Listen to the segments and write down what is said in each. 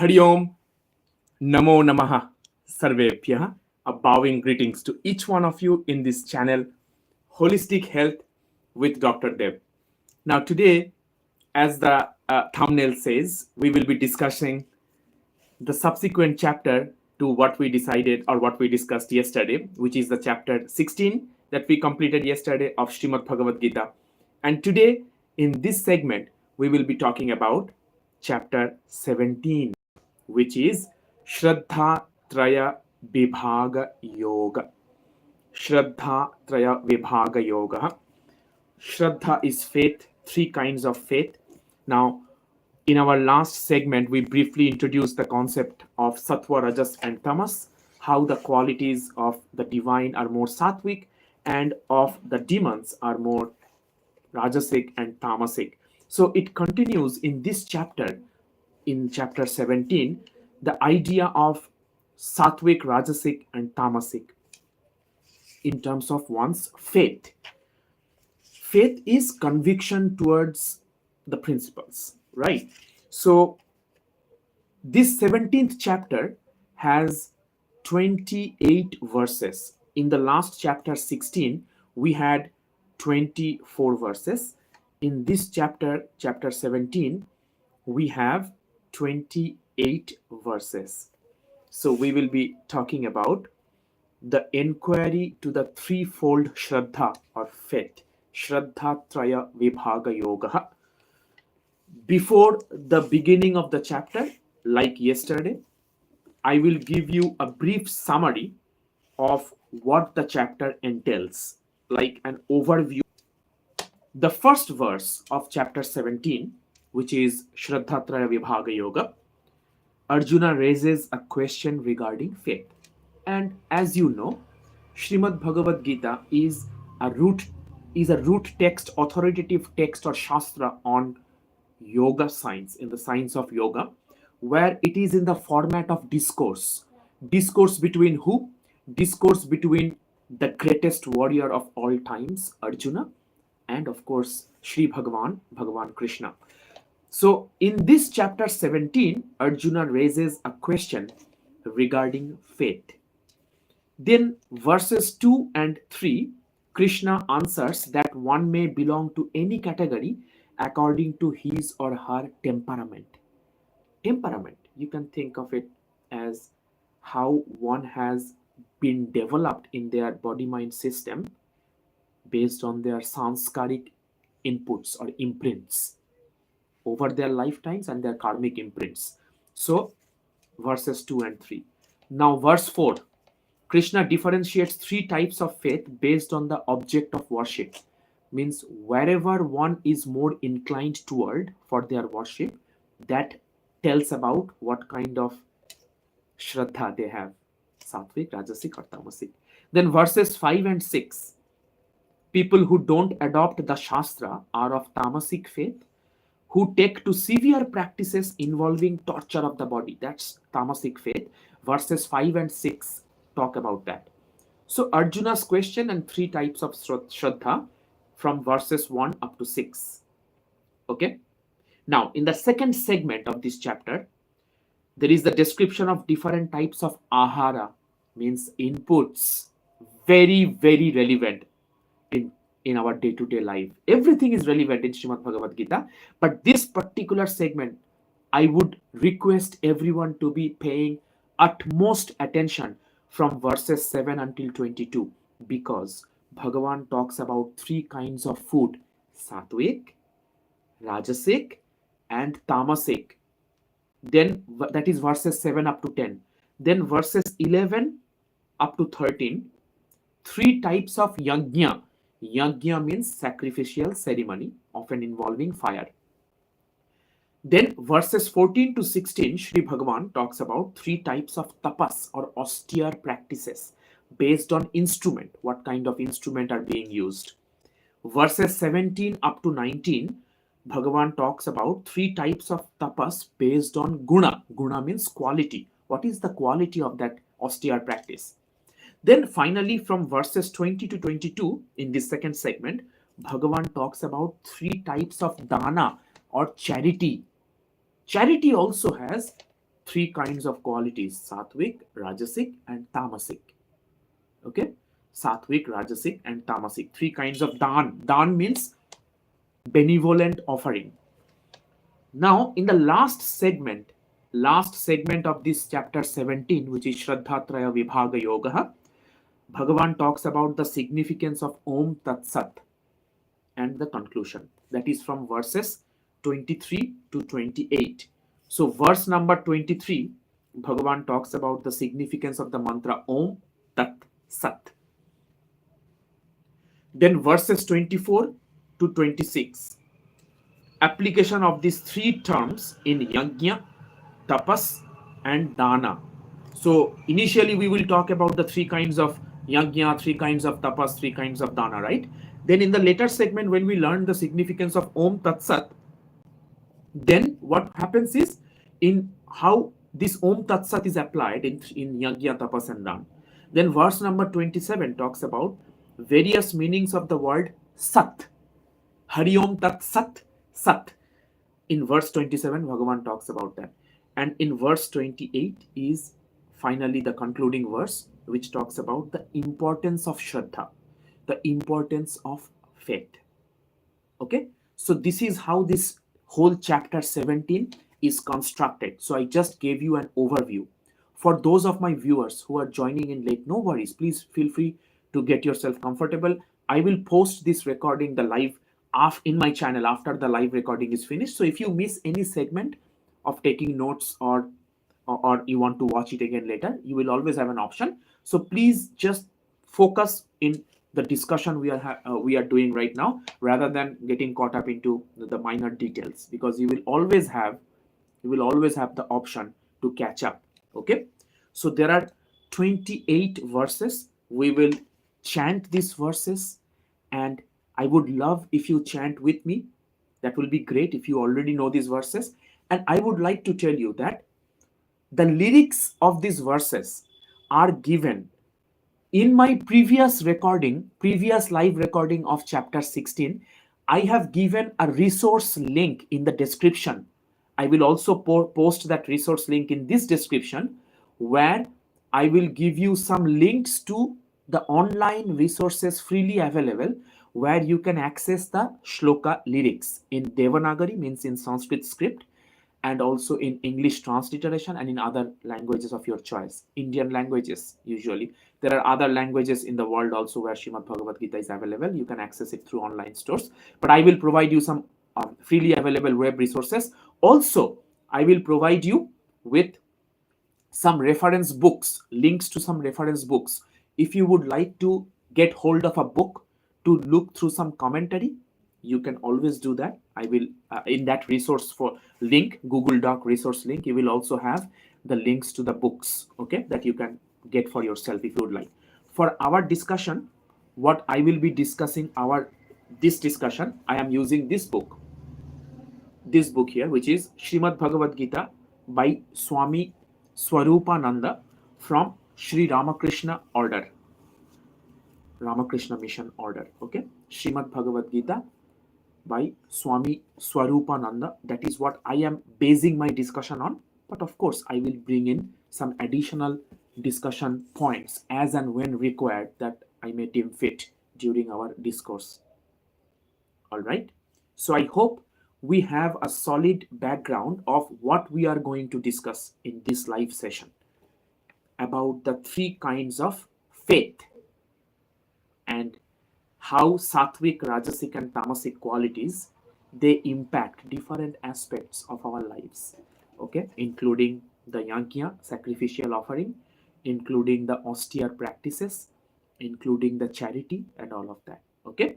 Hari Om, Namo Namaha, Sarvebhyah. A bowing greetings to each one of you in this channel, Holistic Health with Dr. Dev. Now, today, as the thumbnail says, we will be discussing the subsequent chapter to what we decided or what we discussed yesterday, which is the chapter 16 that we completed yesterday of Shrimad Bhagavad Gita. And today, in this segment, we will be talking about chapter 17, which is Shraddha Traya Vibhaga Yoga. Shraddha Traya Vibhaga Yoga. Shraddha is faith, three kinds of faith. Now, in our last segment, we briefly introduced the concept of Sattva, Rajas, and Tamas, how the qualities of the divine are more Sattvic and of the demons are more Rajasic and Tamasic. So it continues in this chapter, in chapter 17, the idea of Sattvic, Rajasic, and Tamasic in terms of one's faith. Faith is conviction towards the principles, right? So this 17th chapter has 28 verses. In the last chapter 16, we had 24 verses. In this chapter, chapter 17, we have 28 verses. So we will be talking about the inquiry to the threefold Shraddha or faith. Shraddha Traya Vibhaga Yoga. Before the beginning of the chapter, like yesterday, I will give you a brief summary of what the chapter entails, like an overview. The first verse of chapter 17, which is Shraddha Traya Vibhaga Yoga, Arjuna raises a question regarding faith. And as you know, Shrimad Bhagavad Gita is a root text, authoritative text or shastra on yoga science, in the science of yoga, where it is in the format of discourse. Discourse between who? Discourse between the greatest warrior of all times, Arjuna, and of course, Sri Bhagavan Krishna. So in this chapter 17, Arjuna raises a question regarding faith. Then verses 2 and 3, Krishna answers that one may belong to any category according to his or her temperament. Temperament, you can think of it as how one has been developed in their body-mind system based on their sanskaric inputs or imprints over their lifetimes and their karmic imprints. So, verses 2 and 3. Now, verse 4. Krishna differentiates three types of faith based on the object of worship. Means wherever one is more inclined toward for their worship, that tells about what kind of Shraddha they have. Sattvic, Rajasic or Tamasic. Then verses 5 and 6. People who don't adopt the Shastra are of Tamasic faith, who take to severe practices involving torture of the body. That's Tamasic faith. Verses 5 and 6 talk about that. So Arjuna's question and three types of Shraddha from verses 1 up to 6. Okay. Now, in the second segment of this chapter, there is the description of different types of ahara, means inputs, very, very relevant in our day-to-day life. Everything is relevant in Shrimad Bhagavad Gita, but this particular segment, I would request everyone to be paying utmost attention from verses 7 until 22, because Bhagavan talks about three kinds of food: Sattvic, Rajasic, and Tamasic. Then that is verses 7 up to 10. Then verses 11 up to 13, three types of yajna. Yajna means sacrificial ceremony, often involving fire. Then verses 14 to 16, Sri Bhagavan talks about three types of tapas or austere practices based on instrument, what kind of instrument are being used. Verses 17 up to 19, Bhagavan talks about three types of tapas based on guna. Guna means quality. What is the quality of that austere practice? Then finally, from verses 20 to 22, in this second segment, Bhagavan talks about three types of dana or charity. Charity also has three kinds of qualities: Sattvic, Rajasic, and Tamasic. Okay, Sattvic, Rajasic, and Tamasic. Three kinds of dan. Dan means benevolent offering. Now, in the last segment of this chapter 17, which is Shraddhatraya Vibhaga Yoga, Bhagavan talks about the significance of Om Tat Sat and the conclusion. That is from verses 23 to 28. So, verse number 23, Bhagavan talks about the significance of the mantra Om Tat Sat. Then verses 24 to 26, application of these three terms in yajna, tapas, and dana. So initially we will talk about the three kinds of yajna, three kinds of tapas, three kinds of dana, right? Then in the later segment, when we learn the significance of Om Tat Sat, then what happens is in how this Om Tat Sat is applied in yajna, tapas, and dana. Then verse number 27 talks about various meanings of the word Sat. Hari Om Tat Sat, Sat. In verse 27, Bhagavan talks about that. And in verse 28 is finally the concluding verse, which talks about the importance of Shraddha, the importance of faith. Okay, so this is how this whole chapter 17 is constructed. So I just gave you an overview. For those of my viewers who are joining in late, no worries, please feel free to get yourself comfortable. I will post this recording, the live, in my channel after the live recording is finished. So if you miss any segment of taking notes or you want to watch it again later, you will always have an option. So please just focus in the discussion we are doing right now, rather than getting caught up into the minor details, because you will always have the option to catch up. Okay, so there are 28 verses. We will chant these verses, and I would love if you chant with me. That will be great if you already know these verses. And I would like to tell you that the lyrics of these verses are given in my previous live recording of chapter 16. I have given a resource link in the description. I will also post that resource link in this description, where I will give you some links to the online resources freely available, where you can access the shloka lyrics in Devanagari, means in Sanskrit script, and also in English transliteration, and in other languages of your choice. Indian languages usually. There are other languages in the world also where Shrimad Bhagavad Gita is available. You can access it through online stores. But I will provide you some freely available web resources. Also, I will provide you with some reference books, links to some reference books. If you would like to get hold of a book to look through some commentary, you can always do that. I will in that resource for link, Google Doc resource link, you will also have the links to the books, okay, that you can get for yourself if you would like. For our discussion, what I will be discussing, this discussion, I am using this book here, which is Shrimad Bhagavad Gita by Swami Swarupananda from Sri Ramakrishna Order, Ramakrishna Mission Order. Okay, Shrimad Bhagavad Gita by Swami Swarupananda. That is what I am basing my discussion on. But of course, I will bring in some additional discussion points as and when required that I may deem fit during our discourse. All right. So I hope we have a solid background of what we are going to discuss in this live session about the three kinds of faith and how Sattvic, Rajasic, and Tamasic qualities, they impact different aspects of our lives. Okay, including the yajna, sacrificial offering, including the austere practices, including the charity, and all of that. Okay,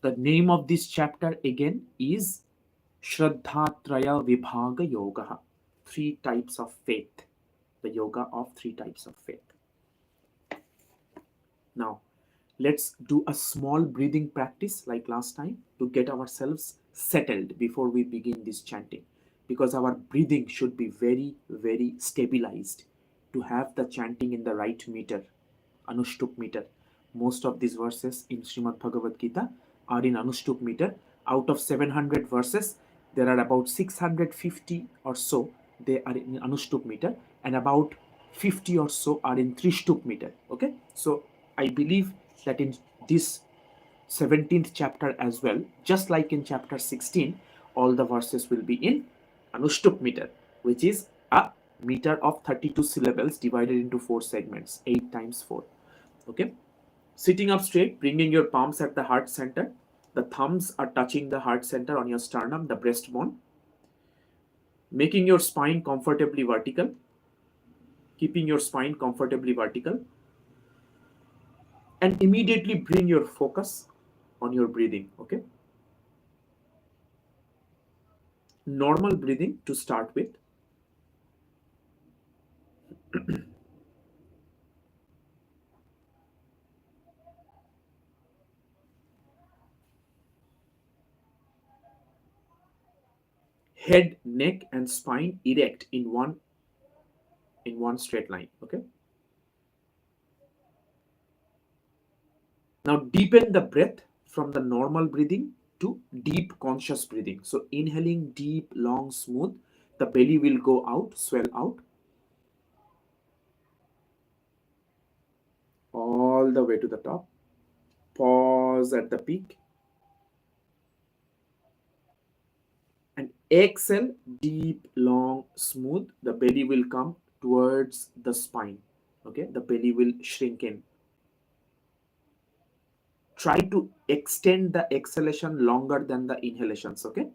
the name of this chapter again is Shraddhatraya Vibhaga Yoga, three types of faith, the yoga of three types of faith. Now, let's do a small breathing practice like last time to get ourselves settled before we begin this chanting, because our breathing should be very, very stabilized to have the chanting in the right meter, Anushtuk meter. Most of these verses in Shrimad Bhagavad Gita are in Anushtuk meter. Out of 700 verses, there are about 650 or so they are in Anushtup meter, and about 50 or so are in Trishtup meter. Okay, so I believe that in this 17th chapter as well, just like in chapter 16, all the verses will be in Anushtup meter, which is a meter of 32 syllables divided into 4 segments, 8 times 4. Okay, sitting up straight, bringing your palms at the heart center. The thumbs are touching the heart center on your sternum, the breastbone. Making your spine comfortably vertical, keeping your spine comfortably vertical, and immediately bring your focus on your breathing. Okay, normal breathing to start with. Head, neck, and spine erect in one straight line. Okay, now deepen the breath from the normal breathing to deep conscious breathing. So inhaling deep, long, smooth, the belly will go out, swell out all the way to the top. Pause at the peak and exhale deep, long, smooth. The belly will come towards the spine. Okay, the belly will shrink in. Try to extend the exhalation longer than the inhalations. Okay,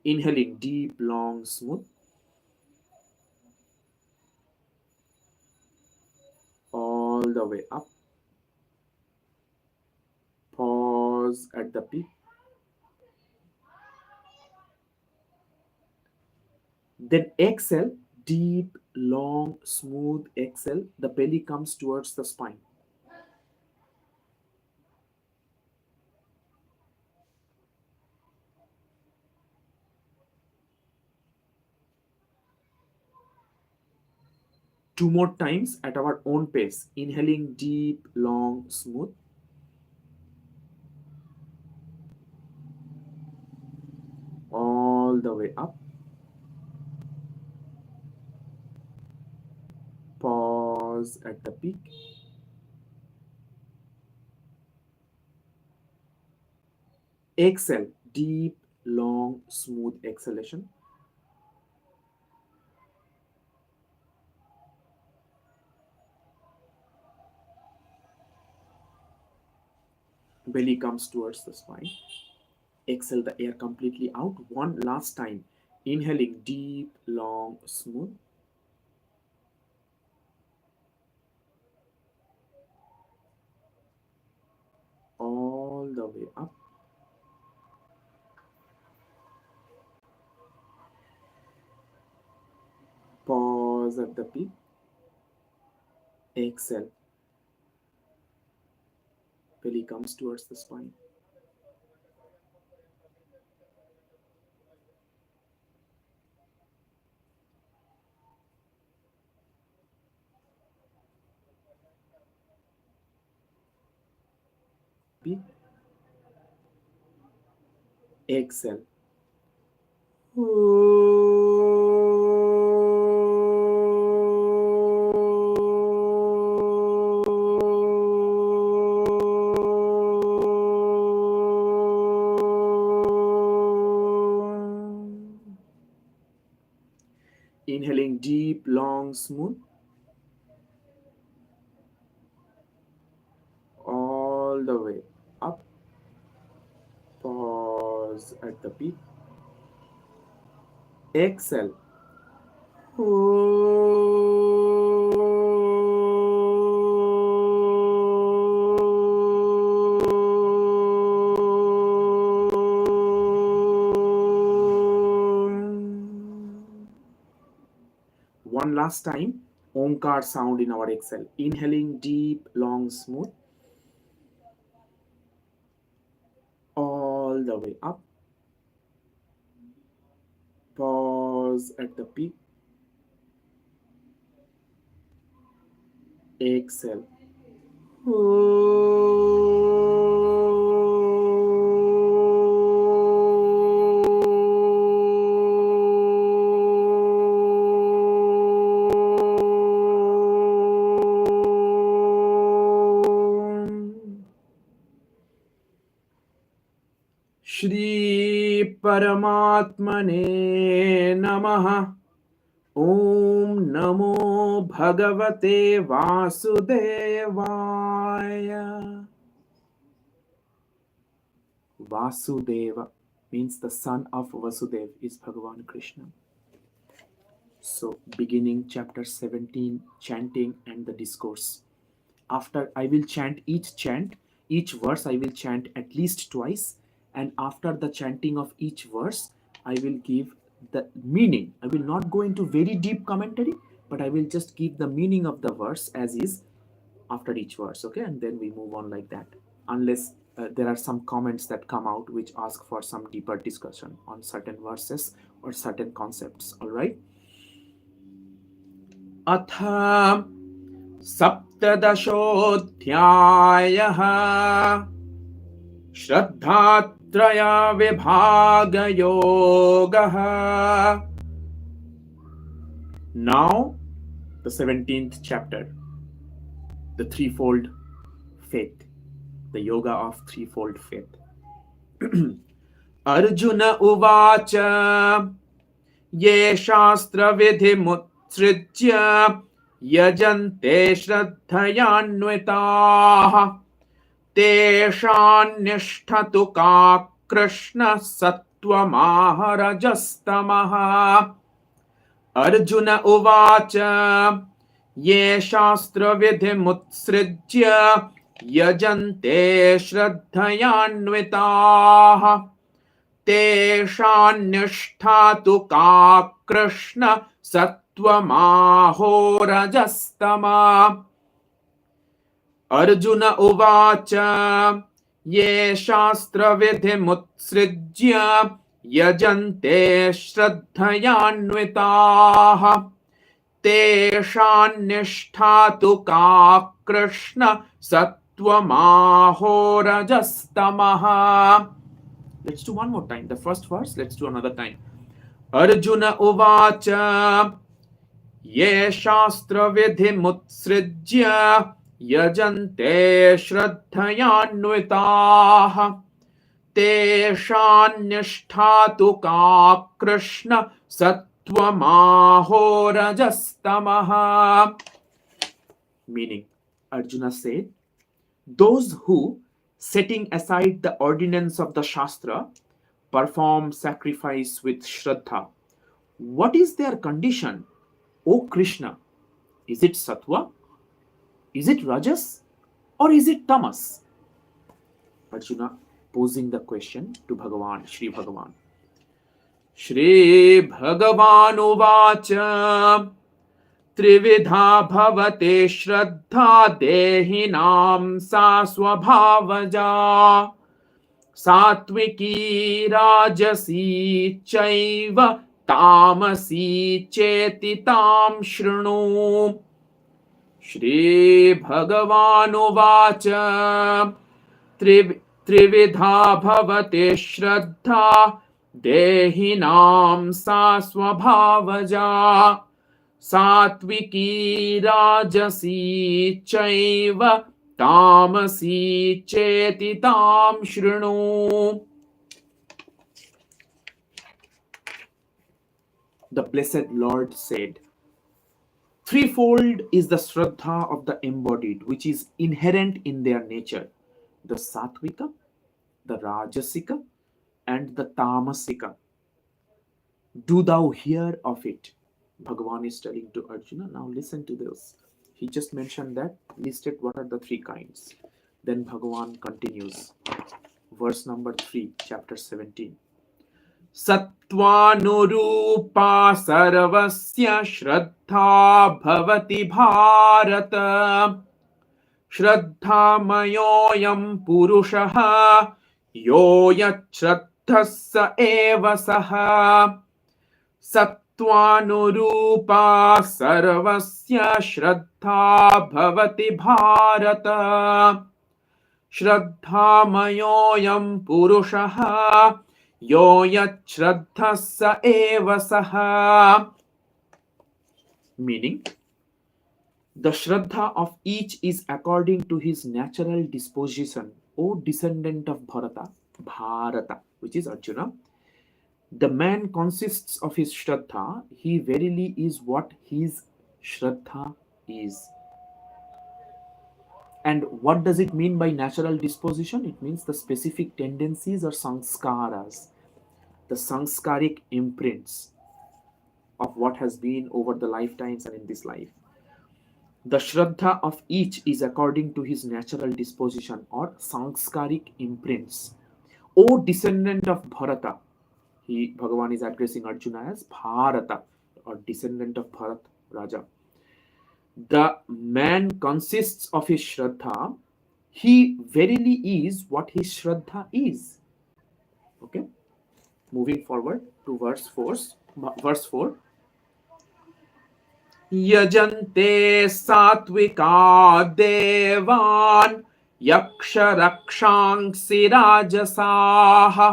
inhaling deep, long, smooth, all the way up. Pause at the peak. Then exhale deep, long, smooth exhale. The belly comes towards the spine. Two more times at our own pace. Inhaling deep, long, smooth. All the way up. Pause at the peak. Exhale deep, long, smooth exhalation. Belly comes towards the spine. Exhale the air completely out. One last time. Inhaling deep, long, smooth. All the way up. Pause at the peak. Exhale. Belly comes towards the spine. Peak. Exhale. Inhaling deep, long, smooth. All the way up. Pause at the peak. Exhale. One last time, Omkar sound in our exhale. Inhaling deep, long, smooth. All the way up. Pause at the peak. Exhale. Shri Paramatmane Namaha. Om Namo Bhagavate Vasudevaya. Vasudeva means the son of Vasudev is Bhagavan Krishna. So, beginning chapter 17, chanting and the discourse. After I will chant, each verse I will chant at least twice, and after the chanting of each verse, I will give the meaning. I will not go into very deep commentary, but I will just give the meaning of the verse as is after each verse, okay? And then we move on like that, unless there are some comments that come out which ask for some deeper discussion on certain verses or certain concepts, all right? Atha सप्तदशोऽध्यायः श्रद्धात्रया विभागयोगः. Now the 17th chapter, the threefold faith, the yoga of threefold faith. Arjuna uvacha ye shastra vidhimutsrijya yajante shraddhayanvitaah तेषान्निष्ठतु का कृष्ण सत्त्वमाहरजस्तमः. अर्जुन उवाच ये शास्त्रविधिमुत्सृज्य यजन्ते श्रद्धयान्विताः तेषान्निष्ठतु का कृष्ण सत्त्वमाहोरजस्तमः. अर्जुन उवाच ये शास्त्रविधिमुत्सृज्य यजन्ते श्रद्धयान्विताः तेषान्निष्ठतु का Krishna सत्त्वमाहोरजस्तमः. Let's do one more time. The first verse, let's do another time. Arjuna uvacha ye shastravidhimutsrijya यजन्ते श्रद्धयान्विताः तेषान्निष्ठतु का Krishna सत्त्वमाहोरजस्तमः. Meaning, Arjuna said, those who, setting aside the ordinance of the Shastra, perform sacrifice with Shraddha, what is their condition, O Krishna? Is it Sattva? Is it Rajas? Or is it Tamas? Arjuna posing the question to Bhagavan, Shri Bhagavan. Shri Bhagavan uvacha trividha bhavate shraddha dehinam sa swabhavaja satviki rajasi chaiva tamasi cheti tam shrinu. Shri Bhagavan uvacha trividha bhavate shraddha dehinam sa swabhavaja satviki rajasi chaiva tamasi cheti tam shrinu. The blessed Lord said, threefold is the Shraddha of the embodied, which is inherent in their nature. The Sattvika, the Rajasika, and the Tamasika. Do thou hear of it? Bhagavan is telling to Arjuna. Now listen to this. He just mentioned that, listed what are the three kinds. Then Bhagavan continues. Verse number 3, chapter 17. Sattvanurupa sarvasya shraddha bhavati bharata shraddha mayoyam purushaha yo yat shraddhassa eva saha. Sattvanurupa sarvasya shraddha bhavati bharata shraddha mayoyam purushaha yo yat shraddhassa eva saha. Meaning, the shraddha of each is according to his natural disposition, O descendant of Bharata. which is Arjuna. The man consists of his Shraddha. He verily is what his Shraddha is. And what does it mean by natural disposition? It means the specific tendencies or sanskaras, the sanskaric imprints of what has been over the lifetimes and in this life. The Shraddha of each is according to his natural disposition or sanskaric imprints. O descendant of Bharata, Bhagavan is addressing Arjuna as Bharata or descendant of Bharat Raja. The man consists of his Shraddha. He verily is what his Shraddha is. Okay. Moving forward to verse 4. Yajante satvika devan yaksha rakshanksi rajasaha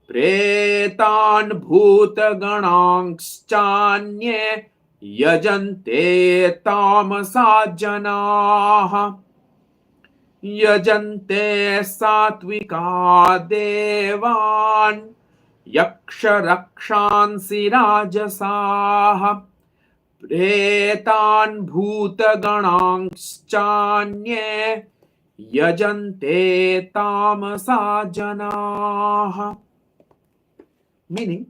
pretan bhuta ganangschanye yajante tamasa janaha. Yajante satvika devan yaksha rakshansi rajasaha pretan bhuta ganangschanye yajante tamasa janaha. Meaning,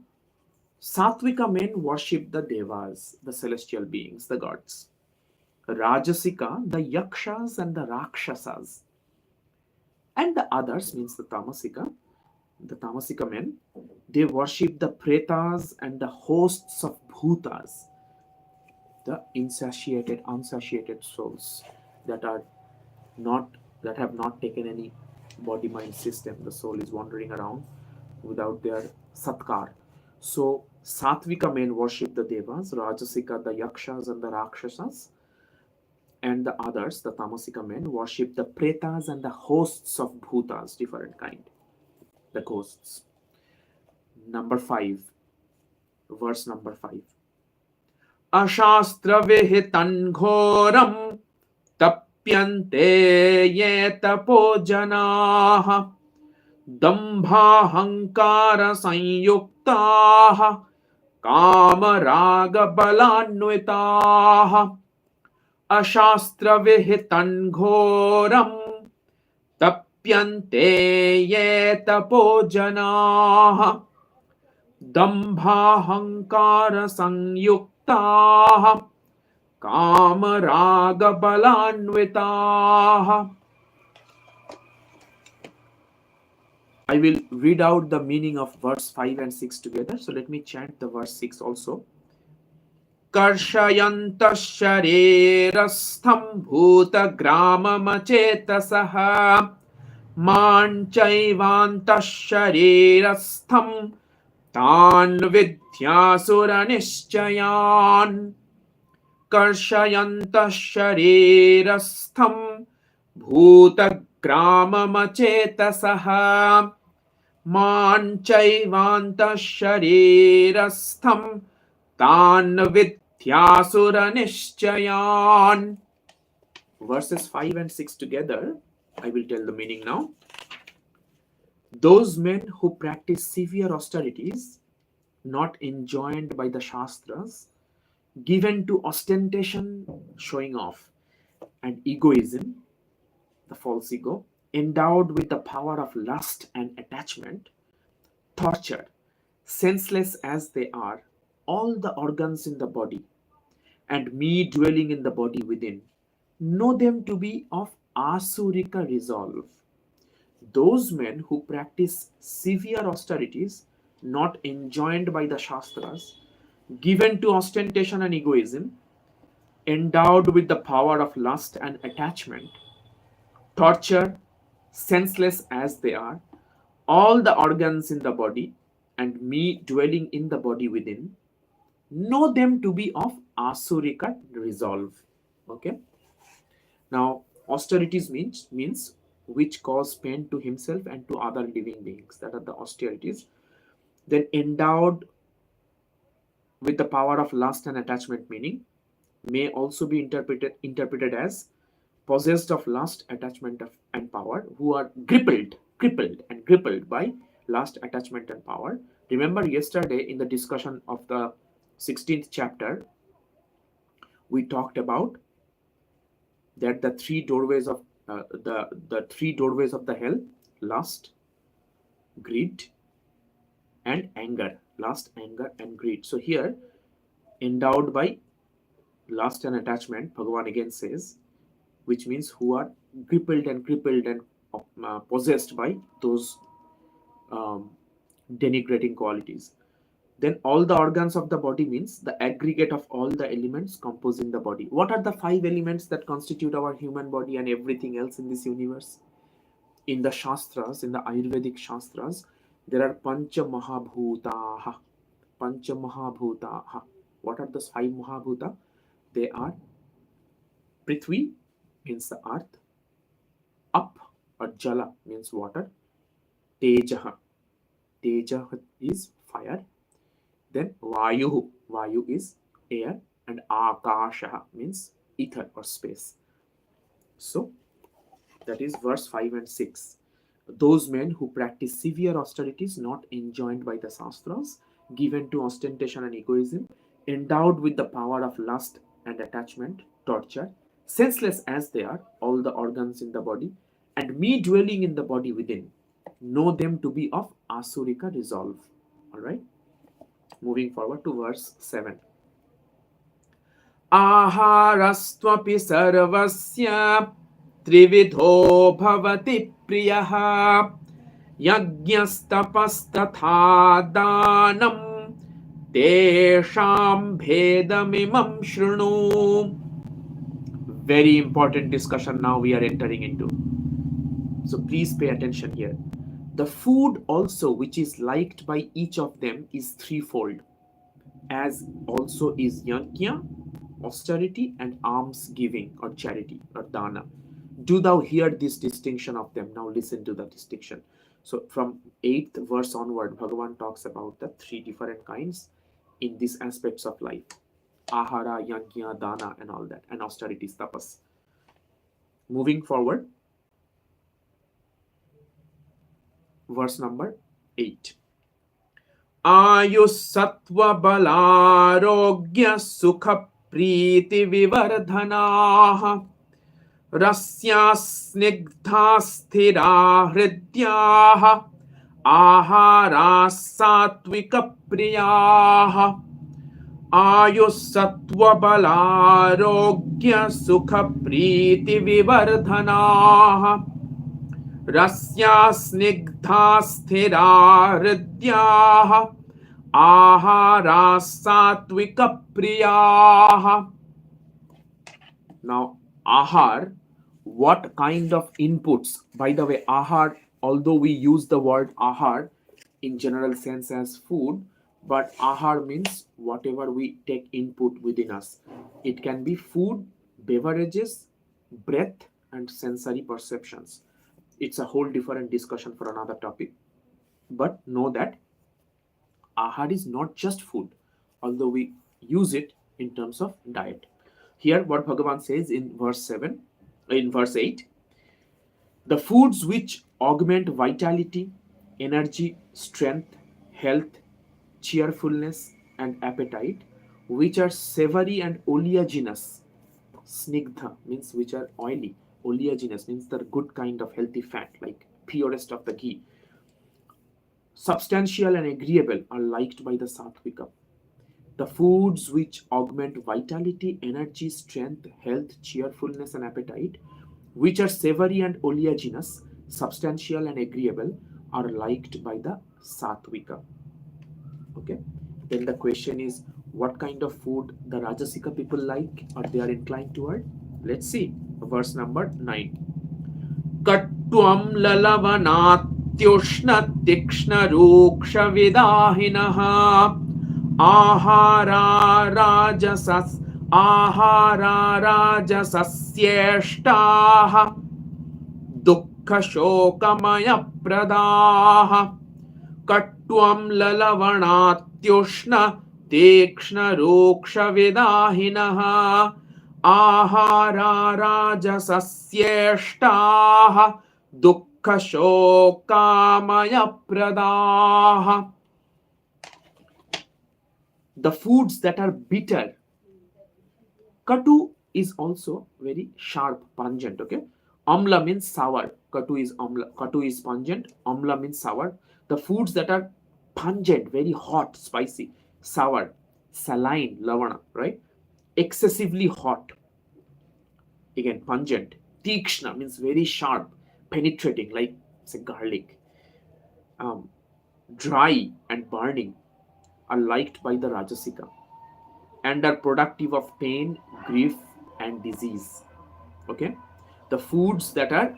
Satvika men worship the devas, the celestial beings, the gods. Rajasika, the yakshas and the rakshasas. And the others, means the tamasika men, they worship the pretas and the hosts of bhutas, the unsatiated souls that have not taken any body mind system. The soul is wandering around without their satkar. So Satvika men worship the devas, Rajasika the yakshas and the rakshasas, and the others, the tamasika men, worship the pretas and the hosts of bhutas, different kind, the ghosts. Number 5, verse number 5. Ashastra vihitan ghoram tapyante ye tapo janaha dambha hankara sanyuktaha kama raga balanvitaha. Ashastra vihitan ghoram tapyante ye tapo janaha dambha hankara sanyuktaha kama raga balanvitaha. I will read out the meaning of verse 5 and 6 together. So let me chant the verse 6 also. Karshayantah sharirastham bhuta gramamachetasah manchaivantah sharirastham tan vidyasura nishchayan. Karshayantah sharirastham bhuta gramamachetasah manchaivantah sharirastham tan vidyasura nishchayan. Verses 5 and 6 together. I will tell the meaning now. Those men who practice severe austerities, not enjoined by the Shastras, given to ostentation, showing off, and egoism, the false ego, endowed with the power of lust and attachment, tortured, senseless as they are, all the organs in the body, and me dwelling in the body within, know them to be of asurika resolve. Those men who practice severe austerities, not enjoined by the Shastras, given to ostentation and egoism, endowed with the power of lust and attachment, tortured, senseless as they are, all the organs in the body, and me dwelling in the body within, know them to be of asurika resolve. Okay. Now, austerities means which cause pain to himself and to other living beings. That are the austerities. Then endowed with the power of lust and attachment, meaning may also be interpreted as possessed of lust, attachment and power, who are crippled by lust, attachment, and power. Remember yesterday in the discussion of the 16th chapter, we talked about that the three doorways of the three doorways of the hell: lust, greed, and anger. Lust, anger, and greed. So here, endowed by lust and attachment, Bhagavan again says, which means who are crippled and possessed by those um, denigrating qualities. Then all the organs of the body means the aggregate of all the elements composing the body. What are the five elements that constitute our human body and everything else in this universe? In the Shastras, in the Ayurvedic Shastras, there are Pancha Mahabhutaha. Pancha Mahabhutaha. What are those five Mahabhuta? They are Prithvi, means the earth, Up or Jala means water, Tejaha. Tejaha is fire. Then Vayu. Vayu is air. And Akasha means ether or space. So that is verse 5 and 6. Those men who practice severe austerities not enjoined by the Shastras, given to ostentation and egoism, endowed with the power of lust and attachment, torture, senseless as they are, all the organs in the body, and me dwelling in the body within, know them to be of Asurika resolve. Alright? Moving forward to verse 7. Aharastvapi sarvasya trividho bhavati priyaha yajñastapastatha danam tesham bhedamimam shrunu. Very important discussion now we are entering into. So please pay attention here. The food also which is liked by each of them is threefold, as also is yajna, austerity, and alms giving or charity or dana. Do thou hear this distinction of them. Now listen to the distinction. So from 8th verse onward, Bhagavan talks about the three different kinds in these aspects of life: ahara, yajna, dana, and all that, and austerity, tapas. Moving forward, verse number 8. Ayusattva balarogya sukha priti vivardhanaha rasya snigdha sthira hridyaha ahara satvika priyaha. Ayusattva balarogya sukha priti vivardhanaha rasya snigdha sthira hridyaha ahara satvika priyaha. Now, ahar, what kind of inputs? By the way, ahar, although we use the word ahar in general sense as food, but ahar means whatever we take input within us. It can be food, beverages, breath, and sensory perceptions. It's a whole different discussion for another topic. But know that ahar is not just food, although we use it in terms of diet. Here, what Bhagavan says in verse 8, the foods which augment vitality, energy, strength, health, cheerfulness, and appetite, which are savory and oleaginous. Snigdha means which are oily. Oleaginous means the good kind of healthy fat, like purest of the ghee. Substantial and agreeable are liked by the Sattvika. The foods which augment vitality, energy, strength, health, cheerfulness, and appetite, which are savory and oleaginous, substantial and agreeable, are liked by the Sattvika. Okay. Then the question is, what kind of food the Rajasika people like or they are inclined toward? Let's see. Verse number 9. Kattuam lalavanatyoshna tikshna ruksha vidahinaha ahara rajasasyeshtaha dukkha shokamaya pradaha. Kattuam lalavanatyoshna tikshna ruksha vidahinaha ahara rajasasyeshtaha dukkhashokamaya pradaha. The foods that are bitter. Katu is also very sharp, pungent. Okay, amla means sour. Katu is amla. Katu is pungent. Amla means sour. The foods that are pungent, very hot, spicy, sour, saline, lavana, right? Excessively hot, again pungent. Tikshna means very sharp, penetrating, like say garlic. Um, Dry and burning are liked by the Rajasika and are productive of pain, grief, and disease. Okay, the foods that are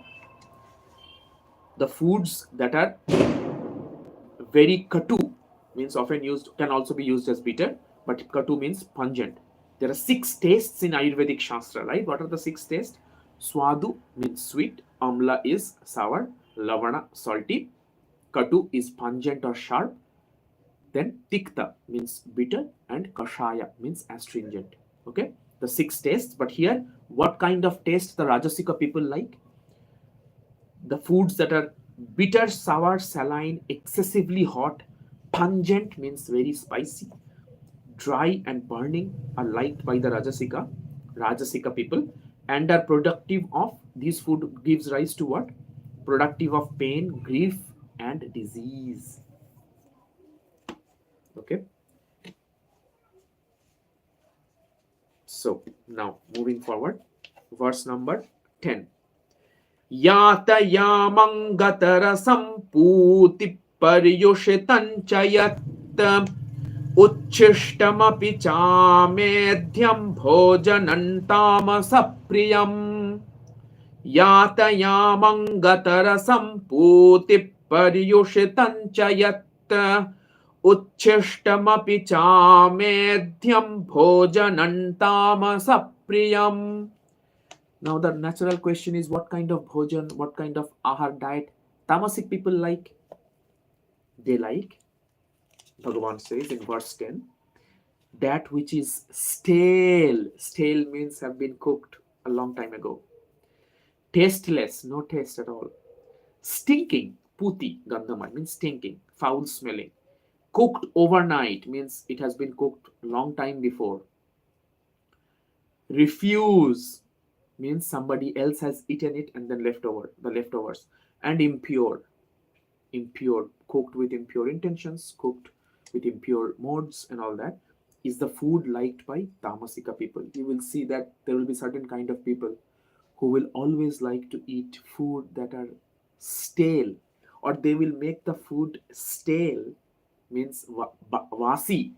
very katu means often used, can also be used as bitter, but katu means pungent. There are 6 tastes in Ayurvedic Shastra, right? What are the 6 tastes? Swadu means sweet, amla is sour, lavana salty, katu is pungent or sharp, then tikta means bitter, and kashaya means astringent. Okay, the 6 tastes. But here, what kind of taste the Rajasika people like? The foods that are bitter, sour, saline, excessively hot, pungent means very spicy, dry and burning are liked by the Rajasika people, and are productive of, these food gives rise to what? Productive of pain, grief, and disease. Okay. So now moving forward, verse number 10. Yatayamangatarasam puti paryushitancha yat uchishtamapि चामेध्यं भोजनं तामसप्रियम् यातयामङ्गतरसं पूतिपर्युषितं च यत् उच्छिष्टमपि चामेध्यं भोजनं तामसप्रियम्. Now the natural question is, what kind of bhojan, what kind of ahar diet tamasic people like? They like, Bhagavan says in verse 10, that which is stale. Stale means have been cooked a long time ago. Tasteless, no taste at all. Stinking, puti, gandhamai, means stinking, foul smelling. Cooked overnight means it has been cooked long time before. Refuse means somebody else has eaten it and then the leftovers. And impure, cooked with impure intentions, cooked with impure modes and all that, is the food liked by tamasika people. You will see that there will be certain kind of people who will always like to eat food that are stale, or they will make the food stale, means vasi.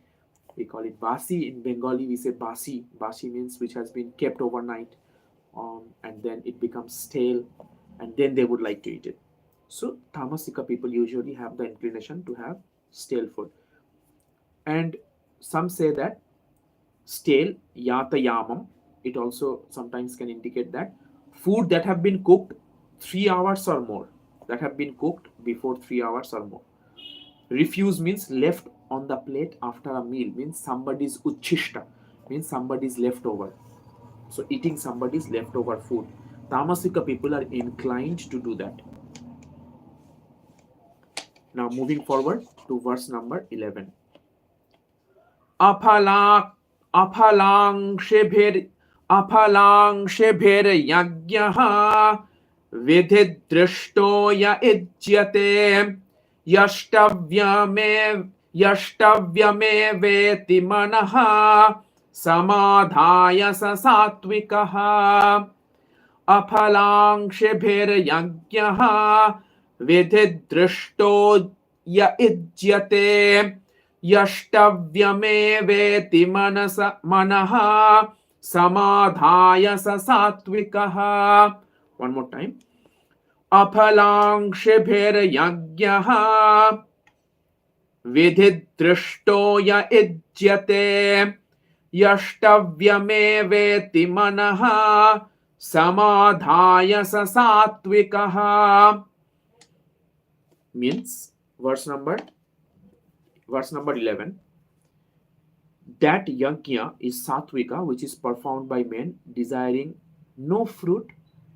We call it basi. In Bengali we say basi. Basi means which has been kept overnight, and then it becomes stale, and then they would like to eat it. So tamasika people usually have the inclination to have stale food. And some say that stale, yatayamam, it also sometimes can indicate that food that have been cooked 3 hours or more, that have been cooked before 3 hours or more. Refuse means left on the plate after a meal, means somebody's uchishta, means somebody's leftover. So eating somebody's leftover food. Tamasika people are inclined to do that. Now moving forward to verse number 11. Aphalanshibhir yajñah vidhidrishto ya ijyate yashtavyame veti manaha samadhaya sa sattvikah. Aphalanshibhir yajñah vidhidrishto ya ijyate yashtavyameveti manaha samadhaya sa sattvikah. One more time. Aphalanshibhir yajñah vidhidrishto ya ijyate yashtavyameveti manaha samadhaya sa sattvikah. Means verse number 11, that yajna is sattvika, which is performed by men desiring no fruit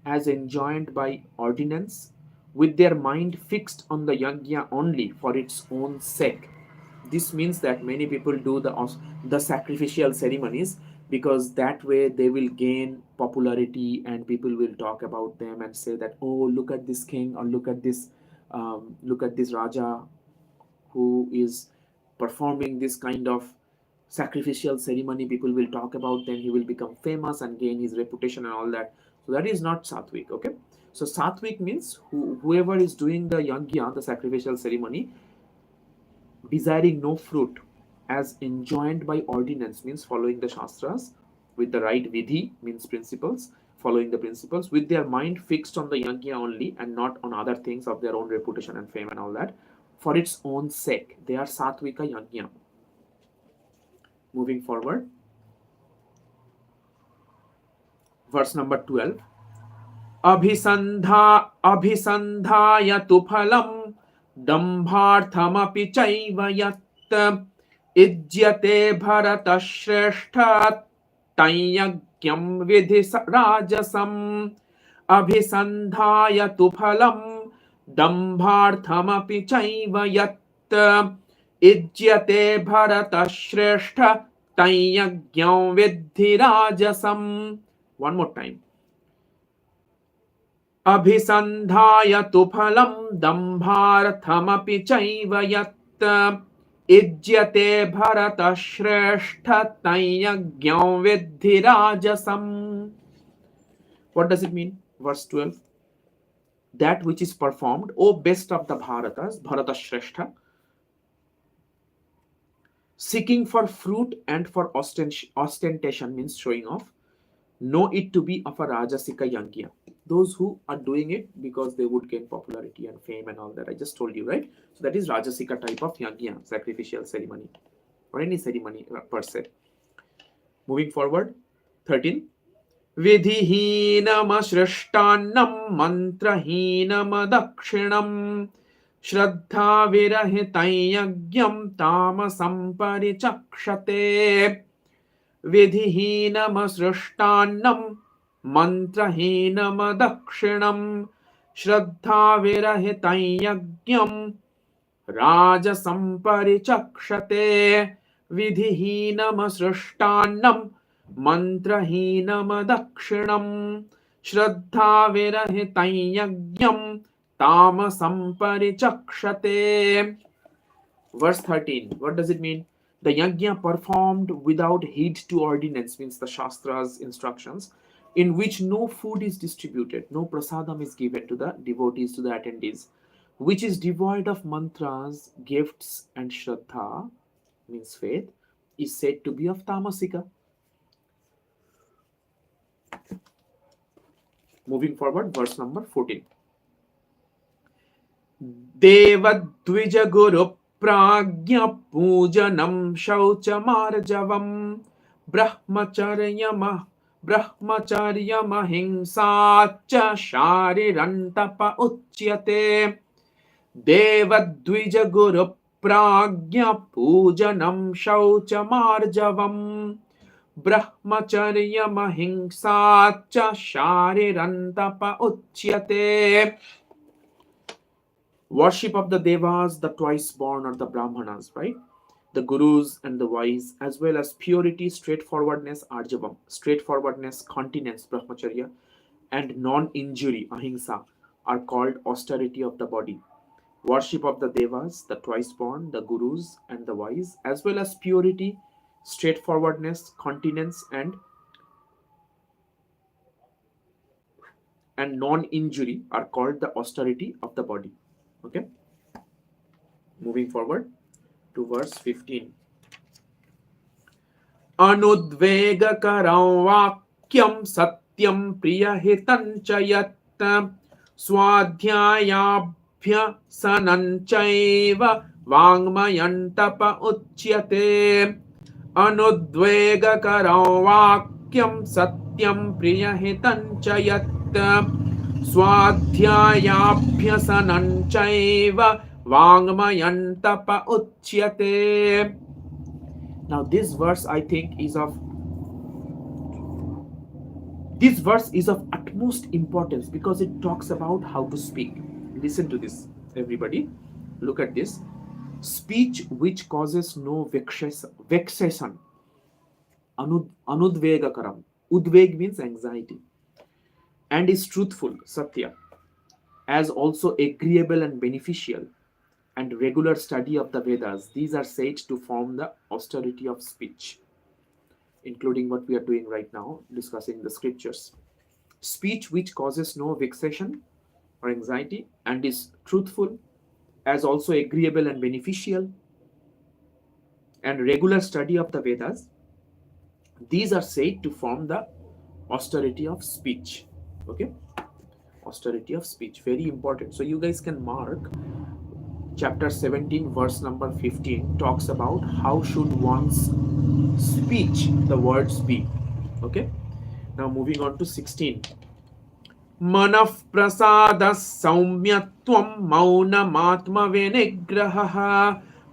as enjoined by ordinance with their mind fixed on the yajna only for its own sake. This means that many people do the sacrificial ceremonies because that way they will gain popularity and people will talk about them and say that, oh, look at this king, or look at this raja who is performing this kind of sacrificial ceremony. People will talk about them, he will become famous and gain his reputation and all that. So that is not sattvic. Okay, so sattvic means whoever is doing the yajna, the sacrificial ceremony, desiring no fruit, as enjoined by ordinance, means following the shastras with the right vidhi, means principles, following the principles, with their mind fixed on the yajna only and not on other things of their own reputation and fame and all that, for its own sake. They are sattvika yajna. Moving forward, verse number 12. अभिसन्धाय तु फलं दम्भार्थमपि चैव यत् इज्यते भरतश्रेष्ठ तञ्यज्ञं विधि राजसम् अभिसन्धाय तु फलं दम्भार्थमपि चैव यत् इज्यते भरतश्रेष्ठ तञ्यज्ञं विधि राजसम्. One more time. अभिसन्धाय तु फलं दम्भार्थमपि चैव यत् इज्यते भरतश्रेष्ठ तञ्यज्ञं विद्धि राजसम्. What does it mean? Verse 12. That which is performed, O best of the Bharatas, Bharatashreshtha, seeking for fruit and for ostentation, means showing off, know it to be of a Rajasika Yajna. Those who are doing it because they would gain popularity and fame and all that. I just told you, right? So that is Rajasika type of Yajna, sacrificial ceremony, or any ceremony per se. Moving forward, 13. Vidhihinam ashrishtanam mantrahinam adakshinam shraddha virahitam yajnam tamasam parichakshate. Vidhihinam ashrishtanam mantrahinam adakshinam shraddha virahitam yajnam rajasam parichakshate. Vidhihinam ashrishtanam mantrahinam adakshinam shraddha virahitam yajnam tamasam parichakshate. Verse 13. What does it mean? The yajna performed without heed to ordinance, means the shastra's instructions, in which no food is distributed, no prasadam is given to the devotees, to the attendees, which is devoid of mantras, gifts, and shraddha, means faith, is said to be of tamasika. Moving forward, verse number 14. Devadvija guru pragya pujanam shauchamarjavam brahmacharyam ahimsa cha sharirantapa uchyate. Devadvija guru pragya pujanam shauchamarjavam brahmacharyam ahimsa cha sharirantapa uchyate. Worship of the devas, the twice born, or the brahmanas, right? The gurus and the wise, as well as purity, straightforwardness, arjavam, straightforwardness, continence, brahmacharya, and non-injury, ahimsa, are called austerity of the body. Worship of the devas, the twice born, the gurus and the wise, as well as purity, straightforwardness, continence, and non-injury are called the austerity of the body. Okay, moving forward to verse 15. Anudvegakaram vakyam satyam priyahitam cha yat swadhyayabhya sananchaiva vangmayantapa uchyate. Anudvegakaram vakyam satyam priyahitam cha yat swadhyayabhyasananchaiva vangmayantapa uchyate. Now this verse, I think, is of utmost importance because it talks about how to speak. Listen to this, everybody. Look at this. Speech which causes no vexation, anudvegakaram. Udveg means anxiety, and is truthful, satya, as also agreeable and beneficial, and regular study of the Vedas. These are said to form the austerity of speech, including what we are doing right now, discussing the scriptures. Speech which causes no vexation or anxiety and is truthful, as also agreeable and beneficial, and regular study of the Vedas. These are said to form the austerity of speech. Okay, austerity of speech, very important. So you guys can mark chapter 17 verse number 15 talks about how should one's speech, the words, be. Okay, now moving on to 16. मनः प्रसादः सौम्यत्वं मौनमात्मविनिग्रहः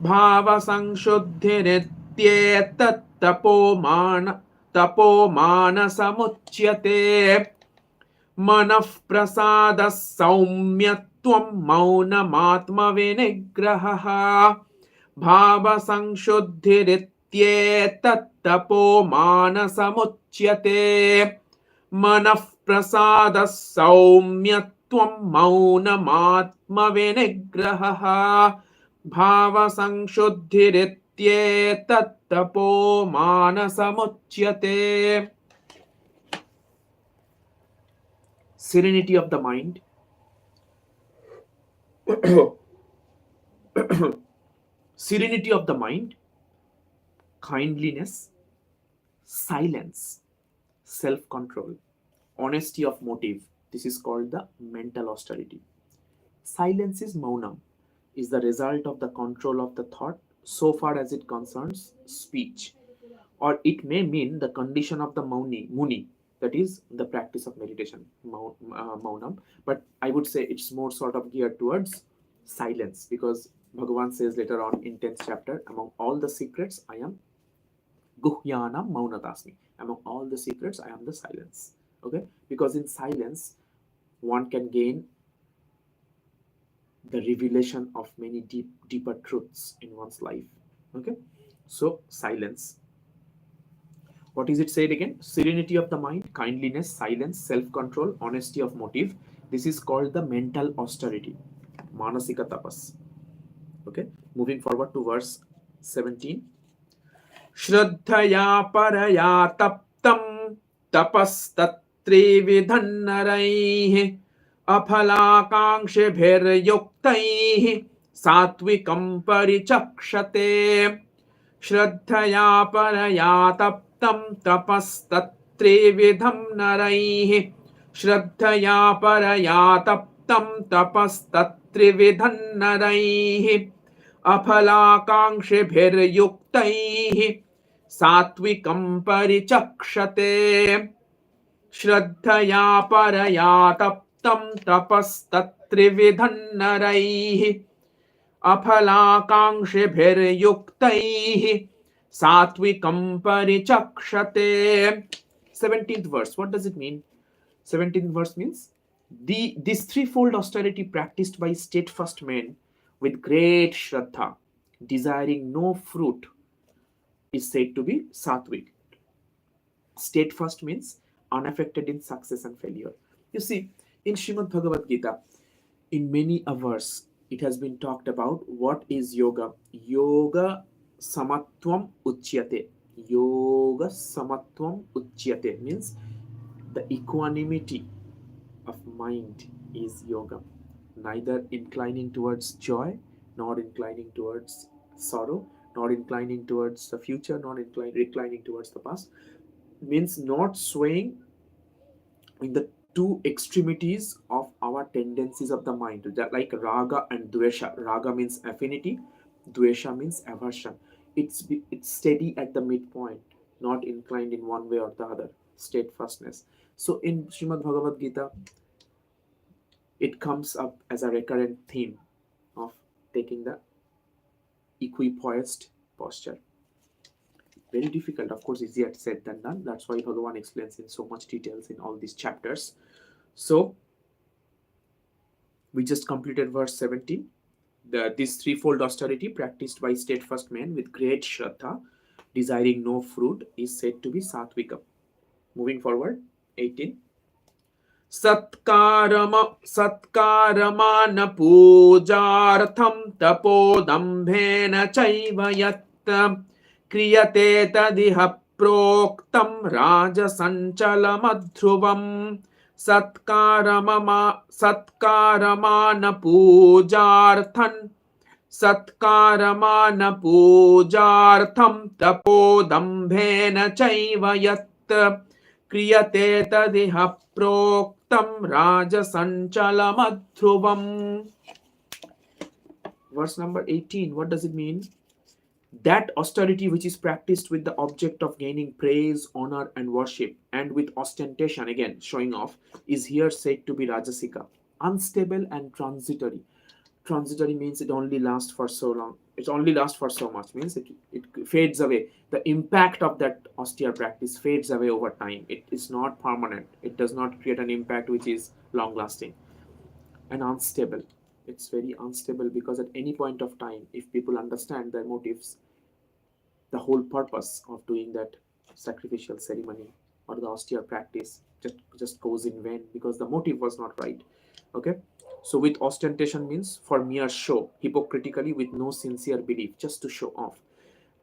भावसंशुद्धिरित्येतत्तपोमानसमुच्यते मनः प्रसादः सौम्यत्वं मौनमात्मविनिग्रहः भावसंशुद्धिरित्येतत्तपोमानसमुच्यते मनः प्रसादः सौम्यत्वं मौनमात्मविनिग्रहः भावसंशुद्धिरित्येतत्तपोमानसमुच्यते. Serenity of the mind, serenity of the mind, kindliness, silence, self-control, honesty of motive. This is called the mental austerity. Silence is maunam, is the result of the control of the thought so far as it concerns speech, or it may mean the condition of the muni, that is the practice of meditation, maunam. But I would say it's more sort of geared towards silence, because Bhagavan says later on in 10th chapter, among all the secrets, I am guhyanam maunatasmi. Among all the secrets, I am the silence. Okay, because in silence, one can gain the revelation of many deeper truths in one's life. Okay, so silence. What is it said again? Serenity of the mind, kindliness, silence, self-control, honesty of motive. This is called the mental austerity, manasika tapas. Okay, moving forward to verse 17. Shraddhaya paraya taptam tapastattrividhannaraihi afalakankshiभिर्युक्तैः सात्विकं परिचक्षते. श्रद्धया परया तप्तं तपस्तत्त्रिविधं नरैः श्रद्धया परया तप्तं तपस्तत्त्रिविधं नरैः अफलाकाङ्क्षिभिर्युक्तैः सात्विकं परिचक्षते. श्रद्धया परया तप्तं तपस्तत्त्रिविधं नरैः अफलाकाङ्क्षिभिर्युक्तैः सात्विकं परिचक्षते. 17th verse, what does it mean? 17th verse means this threefold austerity practiced by steadfast men with great shraddha, desiring no fruit, is said to be sattvic. Steadfast means unaffected in success and failure. You see, in Shrimad Bhagavad Gita, in many a verse, it has been talked about what is yoga. Yoga samatvam uchyate. Yoga samatvam uchyate means the equanimity of mind is yoga. Neither inclining towards joy, nor inclining towards sorrow, nor inclining towards the future, nor reclining towards the past. Means not swaying in the two extremities of our tendencies of the mind, that like raga and dvesha. Raga means affinity, dvesha means aversion. It's steady at the midpoint, not inclined in one way or the other. Steadfastness. So in Shrimad Bhagavad Gita, it comes up as a recurrent theme of taking the equipoised posture. Very difficult, of course, easier said than done. That's why Bhagavan explains in so much details in all these chapters. So We just completed verse 17. This threefold austerity practiced by steadfast men with great shraddha, desiring no fruit, is said to be Sattvic. Moving forward, 18. सत्कारमान पूजार्थं तपोदम्भेन चैव यत् क्रियते तदिह प्रोक्तं राजसञ्चलमध्रुवम् सत्कारमान पूजार्थं तपोदम्भेन चैव यत् क्रियते तदिह प्रोक्तं राजसञ्चलमध्रुवम्. Verse number 18, what does it mean? That austerity which is practiced with the object of gaining praise, honor and worship, and with ostentation, again showing off, is here said to be Rajasika, unstable and transitory. Transitory means it only lasts for so long. It only lasts for so much, means it fades away. The impact of that austere practice fades away over time. It is not permanent. It does not create an impact which is long lasting. And unstable. It's very unstable because at any point of time, if people understand their motives, the whole purpose of doing that sacrificial ceremony or the austere practice just goes in vain because the motive was not right. Okay. So with ostentation means for mere show, hypocritically with no sincere belief, just to show off.